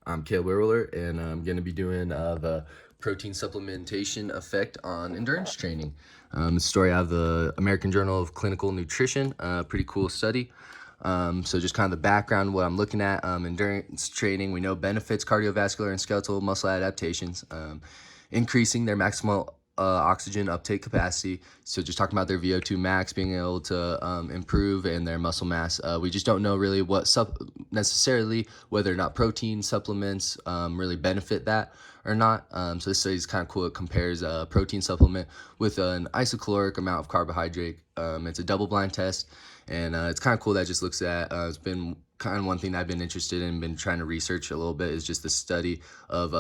I'm Caleb Wirler, and I'm going to be doing the protein supplementation effect on endurance training. A story out of the American Journal of Clinical Nutrition, pretty cool study. So just kind of the background, what I'm looking at, endurance training, we know benefits cardiovascular and skeletal muscle adaptations, increasing their maximal oxygen uptake capacity. So just talking about their VO2 max being able to improve and their muscle mass. We just don't know really what necessarily whether or not protein supplements really benefit that or not. So this study is kind of cool. It compares a protein supplement with an isocaloric amount of carbohydrate. It's a double-blind test, and it's kind of cool that it just looks at. It's been kind of one thing that I've been interested in, been trying to research a little bit, is just the study of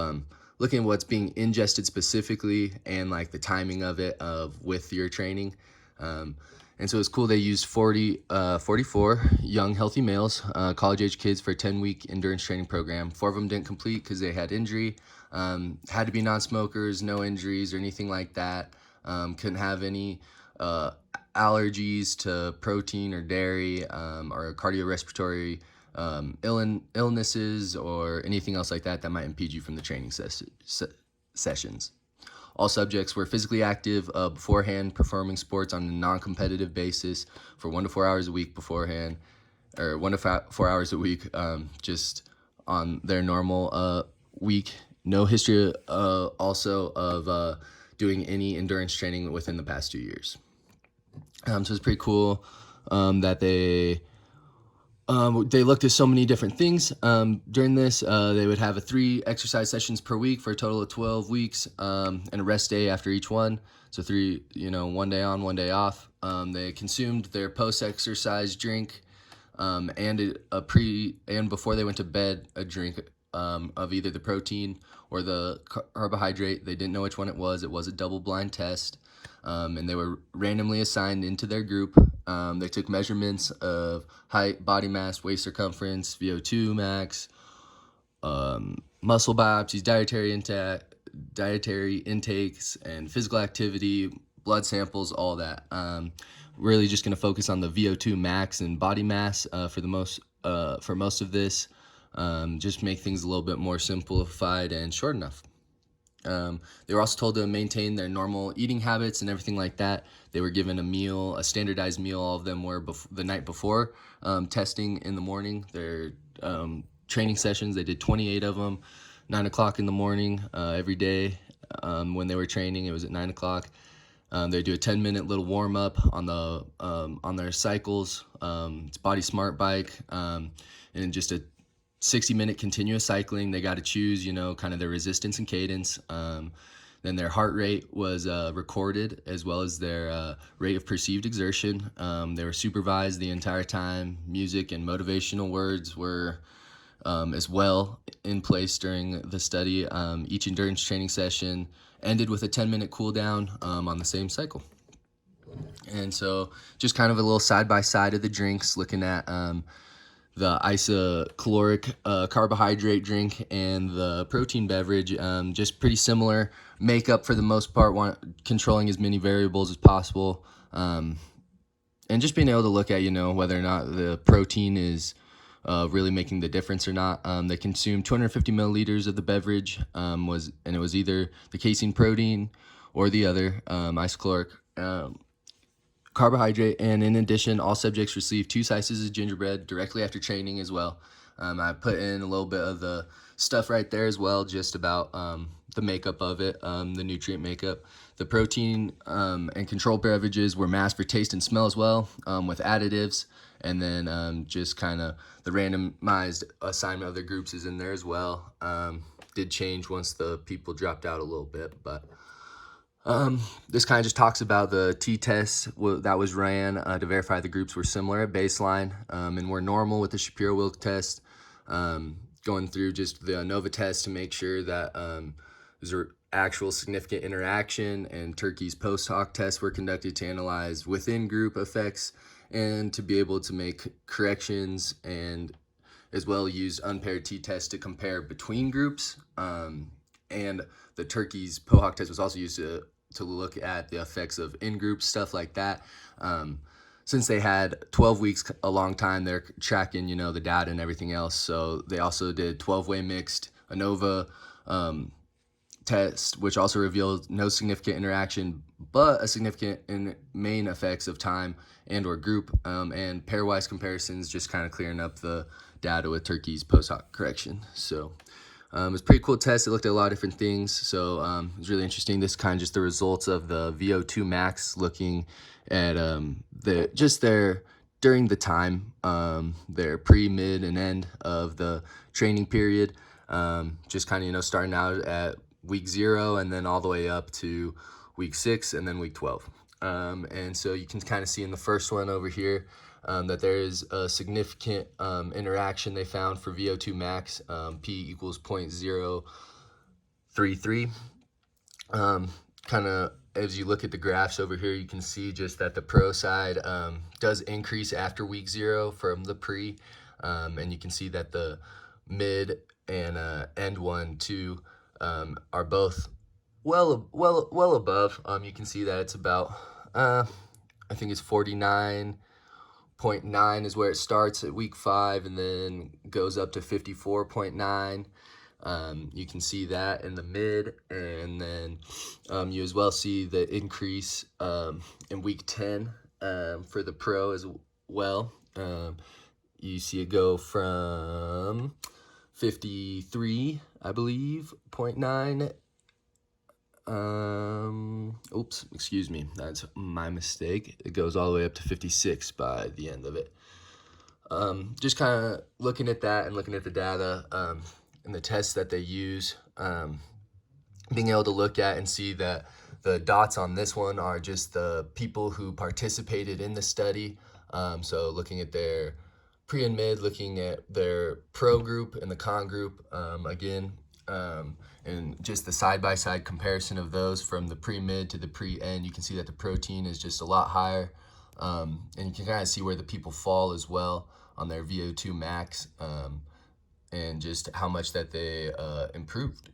looking at what's being ingested specifically and like the timing of it with your training. And so it's cool. They used 44 young, healthy males, college-age kids for a 10-week endurance training program. 4 of them didn't complete because they had injury. Had to be non-smokers, no injuries or anything like that. Couldn't have any allergies to protein or dairy or cardiorespiratory illnesses or anything else like that might impede you from the training sessions. All subjects were physically active beforehand, performing sports on a non-competitive basis for 1 to 4 hours a week beforehand, or 1 to 4 hours a week, just on their normal week. No history also of doing any endurance training within the past 2 years. So it's pretty cool that they looked at so many different things during this. They would have 3 exercise sessions per week for a total of 12 weeks, and a rest day after each one. So 3, 1 day on, 1 day off. They consumed their post-exercise drink, and before they went to bed, a drink of either the protein or the carbohydrate. They didn't know which one it was. It was a double-blind test. And they were randomly assigned into their group. They took measurements of height, body mass, waist circumference, VO2 max, muscle biopsies, dietary intakes, and physical activity, blood samples, all that. Really just going to focus on the VO2 max and body mass for most of this. Just make things a little bit more simplified and short enough. They were also told to maintain their normal eating habits and everything like that. They were given a standardized meal. All of them were the night before testing in the morning. Their training sessions, they did 28 of them, 9 o'clock in the morning every day. When they were training, it was at 9 o'clock. They do a 10-minute little warm up on their cycles. It's Body Smart bike, and just a 60-minute continuous cycling. They got to choose, kind of their resistance and cadence. Then their heart rate was recorded, as well as their rate of perceived exertion. They were supervised the entire time. Music and motivational words were as well in place during the study. Each endurance training session ended with a 10-minute cool down on the same cycle. And so just kind of a little side-by-side of the drinks, looking at the isocaloric carbohydrate drink and the protein beverage, just pretty similar makeup for the most part, controlling as many variables as possible, and just being able to look at, whether or not the protein is really making the difference or not. They consumed 250 milliliters of the beverage, and it was either the casein protein or the other isocaloric carbohydrate. And in addition, all subjects received 2 slices of gingerbread directly after training as well. I put in a little bit of the stuff right there as well, just about the makeup of it, the nutrient makeup. The protein and control beverages were masked for taste and smell as well, with additives. And then just kind of the randomized assignment of the groups is in there as well. Did change once the people dropped out a little bit, but this kind of just talks about the t-test that was ran to verify the groups were similar at baseline and were normal with the Shapiro-Wilk test. Going through just the ANOVA test to make sure that there's an actual significant interaction, and Turkey's post-hoc tests were conducted to analyze within group effects and to be able to make corrections, and as well use unpaired t-tests to compare between groups. And the Turkey's POHOC test was also used to look at the effects of in-group stuff like that. Since they had 12 weeks, a long time, they're tracking, the data and everything else. So they also did 12-way mixed ANOVA test, which also revealed no significant interaction, but a significant in main effects of time and or group, and pairwise comparisons, just kind of clearing up the data with Turkey's post hoc correction. So it's a pretty cool test. It looked at a lot of different things. So it was really interesting. This is kind of just the results of the VO2 max, looking at their during the time, their pre, mid, and end of the training period. Just kind of, starting out at week 0 and then all the way up to week 6 and then week 12. And so you can kind of see in the first one over here that there is a significant interaction they found for VO2 max, P equals 0.033. Kind of as you look at the graphs over here, you can see just that the pro side does increase after week 0 from the pre, and you can see that the mid and end one too are both well above. You can see that it's about I think it's 49.9 is where it starts at week 5 and then goes up to 54.9. You can see that in the mid, and then you as well see the increase in week 10 for the pro as well. You see it go from 53, I believe, 0.9. Oops, excuse me, that's my mistake. It goes all the way up to 56 by the end of it. Just kind of looking at that and looking at the data and the tests that they use, being able to look at and see that the dots on this one are just the people who participated in the study. So looking at their pre and mid, looking at their pro group and the con group again, and just the side-by-side comparison of those from the pre-mid to the pre-end, you can see that the protein is just a lot higher, and you can kind of see where the people fall as well on their VO2 max, and just how much that they improved.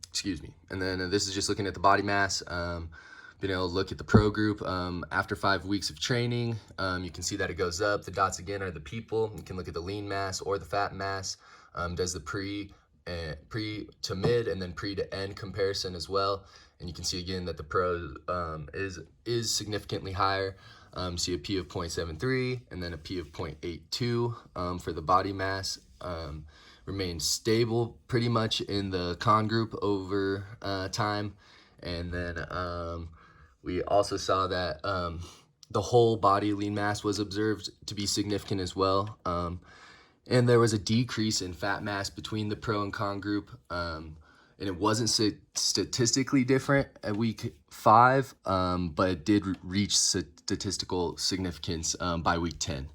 Excuse me. And then this is just looking at the body mass. Being able to look at the pro group after 5 weeks of training, you can see that it goes up. The dots again are the people. You can look at the lean mass or the fat mass. Does the pre to mid and then pre to end comparison as well. And you can see again that the pro is significantly higher. See a P of 0.73 and then a P of 0.82 for the body mass. Remained stable pretty much in the con group over time. And then we also saw that the whole body lean mass was observed to be significant as well. And there was a decrease in fat mass between the pro and con group. And it wasn't statistically different at week 5, but it did reach statistical significance by week 10.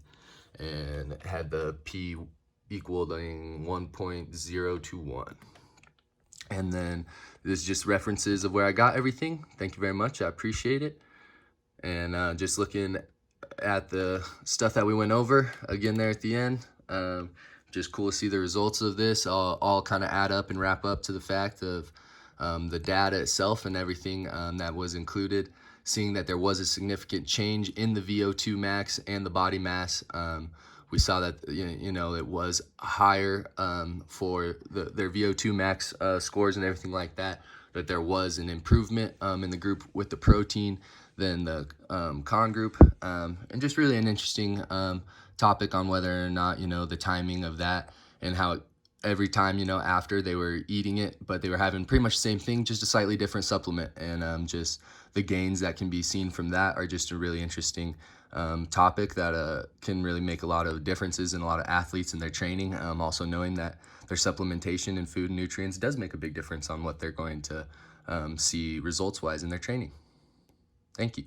And it had the P equaling 1.021. And then this is just references of where I got everything. Thank you very much. I appreciate it. And just looking at the stuff that we went over again there at the end. Just cool to see the results of this all kind of add up and wrap up to the fact of the data itself and everything that was included. Seeing that there was a significant change in the VO2 max and the body mass. We saw that it was higher for their VO2 max scores and everything like that, but there was an improvement in the group with the protein than the con group, and just really an interesting topic on whether or not the timing of that and how every time after they were eating it, but they were having pretty much the same thing, just a slightly different supplement, and just the gains that can be seen from that are just a really interesting topic that can really make a lot of differences in a lot of athletes in their training. Also knowing that their supplementation in food and nutrients does make a big difference on what they're going to see results wise in their training. Thank you.